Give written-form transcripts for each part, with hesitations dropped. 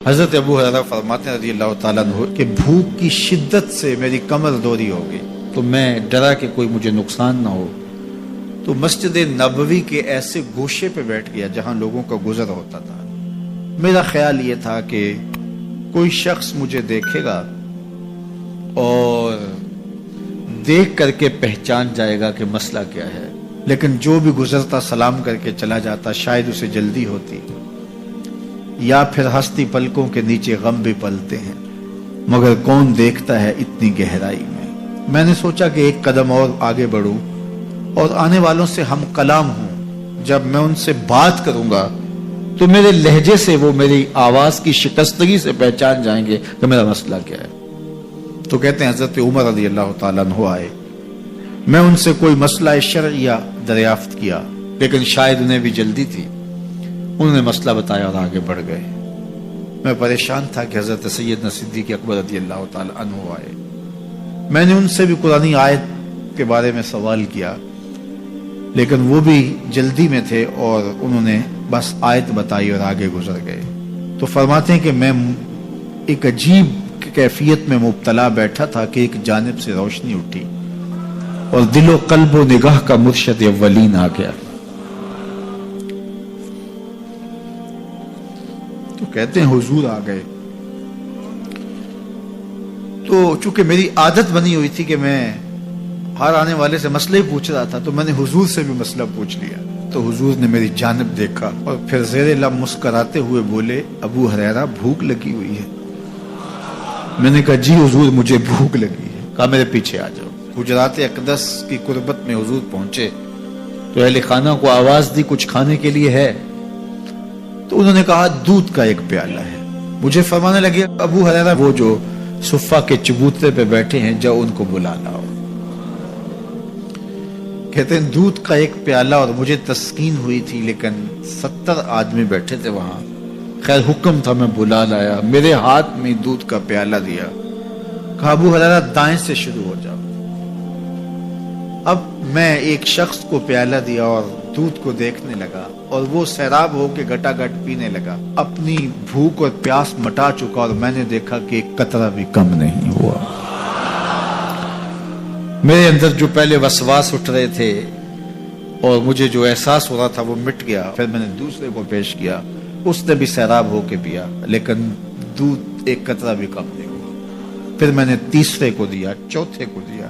حضرت ابو ہریرہ فرماتے ہیں رضی اللہ تعالیٰ عنہ کہ بھوک کی شدت سے میری کمر دوری ہو گئی، تو میں ڈرا کہ کوئی مجھے نقصان نہ ہو، تو مسجد نبوی کے ایسے گوشے پہ بیٹھ گیا جہاں لوگوں کا گزر ہوتا تھا۔ میرا خیال یہ تھا کہ کوئی شخص مجھے دیکھے گا اور دیکھ کر کے پہچان جائے گا کہ مسئلہ کیا ہے، لیکن جو بھی گزرتا سلام کر کے چلا جاتا، شاید اسے جلدی ہوتی، یا پھر ہستی پلکوں کے نیچے غم بھی پلتے ہیں، مگر کون دیکھتا ہے اتنی گہرائی میں۔ میں نے سوچا کہ ایک قدم اور آگے بڑھوں اور آنے والوں سے ہم کلام ہوں، جب میں ان سے بات کروں گا تو میرے لہجے سے وہ میری آواز کی شکستگی سے پہچان جائیں گے کہ میرا مسئلہ کیا ہے۔ تو کہتے ہیں حضرت عمر رضی اللہ تعالیٰ عنہ آئے، میں ان سے کوئی مسئلہ شرعیہ دریافت کیا، لیکن شاید انہیں بھی جلدی تھی، انہوں نے مسئلہ بتایا اور آگے بڑھ گئے۔ میں پریشان تھا کہ حضرت سیدنا صدیق اکبر رضی اللہ تعالیٰ عنہ آئے، میں نے ان سے بھی قرآنی آیت کے بارے میں سوال کیا، لیکن وہ بھی جلدی میں تھے اور انہوں نے بس آیت بتائی اور آگے گزر گئے۔ تو فرماتے ہیں کہ میں ایک عجیب کیفیت میں مبتلا بیٹھا تھا کہ ایک جانب سے روشنی اٹھی اور دل و قلب و نگاہ کا مرشد اولین آ گیا۔ تو کہتے ہیں حضور آ گئے، تو چونکہ میری عادت بنی ہوئی تھی کہ میں ہر آنے والے سے مسئلہ ہی پوچھ رہا تھا، تو میں نے حضور سے بھی مسئلہ پوچھ لیا۔ تو حضور نے میری جانب دیکھا اور پھر زیر لب مسکراتے ہوئے بولے، ابو ہریرہ بھوک لگی ہوئی ہے؟ میں نے کہا جی حضور مجھے بھوک لگی ہے۔ کہا میرے پیچھے آ جاؤ۔ حجرات اقدس کی قربت میں حضور پہنچے تو اہل خانہ کو آواز دی کچھ کھانے کے لیے ہے؟ تو انہوں نے کہا دودھ کا ایک پیالہ ہے۔ مجھے فرمانے لگے ابو ہریرہ وہ جو صفہ کے چبوترے پہ بیٹھے ہیں جاؤ ان کو بلا لاؤ۔ کہتے ہیں دودھ کا ایک پیالہ، اور مجھے تسکین ہوئی تھی لیکن 70 آدمی بیٹھے تھے وہاں۔ خیر حکم تھا، میں بلا لایا، میرے ہاتھ میں دودھ کا پیالہ دیا، کہا ابو ہریرہ دائیں سے شروع ہو جاؤ۔ اب میں ایک شخص کو پیالہ دیا اور دودھ کو دیکھنے لگا، اور وہ سیراب ہو کے گٹا گٹ پینے لگا، اپنی بھوک اور پیاس مٹا چکا، اور میں نے دیکھا کہ ایک قطرہ بھی کم نہیں ہوا۔ میرے اندر جو پہلے وسواس اٹھ رہے تھے اور مجھے جو احساس ہو رہا تھا وہ مٹ گیا۔ پھر میں نے دوسرے کو پیش کیا، اس نے بھی سیراب ہو کے پیا، لیکن دودھ ایک قطرہ بھی کم نہیں ہوا۔ پھر میں نے تیسرے کو دیا، چوتھے کو دیا،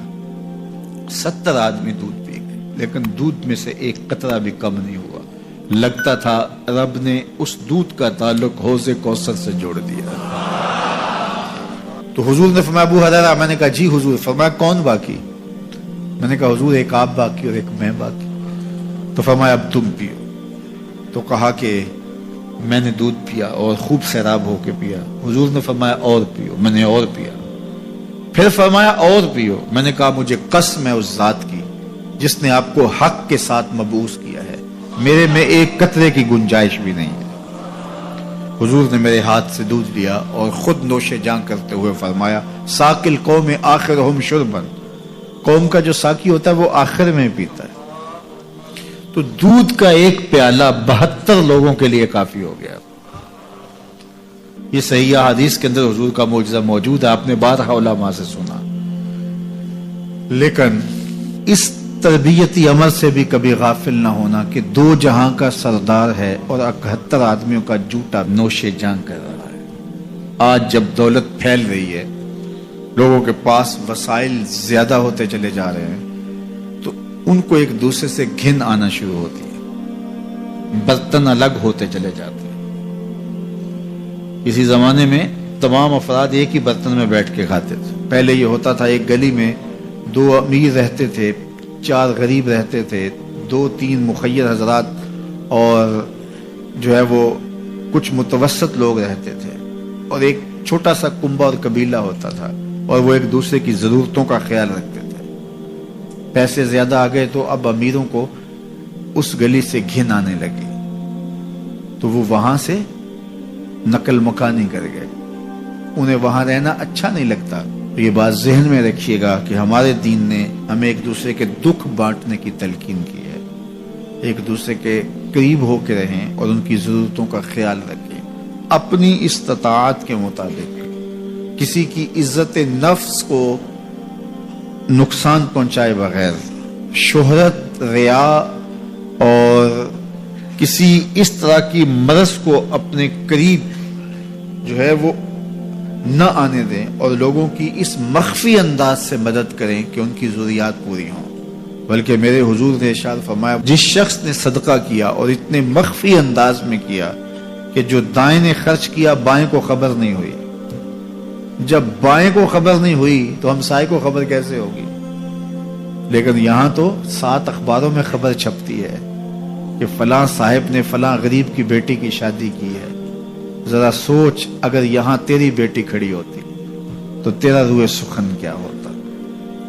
70 آدمی دودھ پی گئے، لیکن دودھ میں سے ایک قطرہ بھی کم نہیں ہوا۔ لگتا تھا رب نے اس دودھ کا تعلق حوض کوثر سے جوڑ دیا۔ تو حضور نے فرمایا ابو ہریرہ؟ میں نے کہا جی حضور۔ فرمایا کون باقی؟ میں نے کہا حضور ایک آپ باقی اور ایک میں باقی۔ تو فرمایا اب تم پیو۔ تو کہا کہ میں نے دودھ پیا اور خوب سیراب ہو کے پیا۔ حضور نے فرمایا اور پیو، میں نے اور پیا۔ پھر فرمایا اور پیو۔ میں نے کہا مجھے قسم ہے اس ذات کی جس نے آپ کو حق کے ساتھ مبعوث کیا ہے، میرے میں ایک قطرے کی گنجائش بھی نہیں ہے۔ حضور نے میرے ہاتھ سے دودھ لیا اور خود نوش جاں کرتے ہوئے فرمایا ساقی القوم آخرہم شربا، قوم کا جو ساقی ہوتا ہے وہ آخر میں پیتا ہے۔ تو دودھ کا ایک پیالہ 72 لوگوں کے لیے کافی ہو گیا۔ یہ صحیح حدیث کے اندر حضور کا معجزہ موجود ہے، آپ نے بارہا علماء سے سنا، لیکن اس تربیتی عمل سے بھی کبھی غافل نہ ہونا کہ 2 جہاں کا سردار ہے اور 71 آدمیوں کا جوٹا نوش جاں کر رہا ہے۔ آج جب دولت پھیل رہی ہے، لوگوں کے پاس وسائل زیادہ ہوتے چلے جا رہے ہیں، تو ان کو ایک دوسرے سے گھن آنا شروع ہوتی ہے، برتن الگ ہوتے چلے جاتے ہیں۔ اسی زمانے میں تمام افراد ایک ہی برتن میں بیٹھ کے کھاتے تھے۔ پہلے یہ ہوتا تھا ایک گلی میں 2 امیر رہتے تھے، 4 غریب رہتے تھے، 2-3 مخیر حضرات اور جو ہے وہ کچھ متوسط لوگ رہتے تھے، اور ایک چھوٹا سا کنبہ اور قبیلہ ہوتا تھا، اور وہ ایک دوسرے کی ضرورتوں کا خیال رکھتے تھے۔ پیسے زیادہ آ گئے تو اب امیروں کو اس گلی سے گھن آنے لگی، تو وہ وہاں سے نقل مکانی کر گئے، انہیں وہاں رہنا اچھا نہیں لگتا۔ یہ بات ذہن میں رکھیے گا کہ ہمارے دین نے ہمیں ایک دوسرے کے دکھ بانٹنے کی تلقین کی ہے، ایک دوسرے کے قریب ہو کے رہیں اور ان کی ضرورتوں کا خیال رکھیں۔ اپنی استطاعت کے مطابق کسی کی عزت نفس کو نقصان پہنچائے بغیر، شہرت، ریا اور کسی اس طرح کی مرض کو اپنے قریب جو ہے وہ نہ آنے دیں، اور لوگوں کی اس مخفی انداز سے مدد کریں کہ ان کی ضروریات پوری ہوں۔ بلکہ میرے حضور نے ارشاد فرمایا، جس شخص نے صدقہ کیا اور اتنے مخفی انداز میں کیا کہ جو دائیں نے خرچ کیا بائیں کو خبر نہیں ہوئی، جب بائیں کو خبر نہیں ہوئی تو ہمسائے کو خبر کیسے ہوگی؟ لیکن یہاں تو 7 اخباروں میں خبر چھپتی ہے کہ فلاں صاحب نے فلاں غریب کی بیٹی کی شادی کی ہے۔ ذرا سوچ، اگر یہاں تیری بیٹی کھڑی ہوتی تو تیرا روح سخن کیا ہوتا۔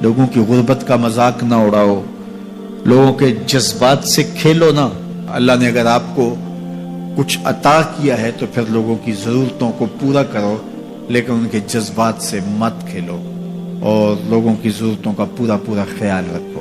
لوگوں کی غربت کا مذاق نہ اڑاؤ، لوگوں کے جذبات سے کھیلو نہ۔ اللہ نے اگر آپ کو کچھ عطا کیا ہے تو پھر لوگوں کی ضرورتوں کو پورا کرو، لیکن ان کے جذبات سے مت کھیلو اور لوگوں کی ضرورتوں کا پورا خیال رکھو۔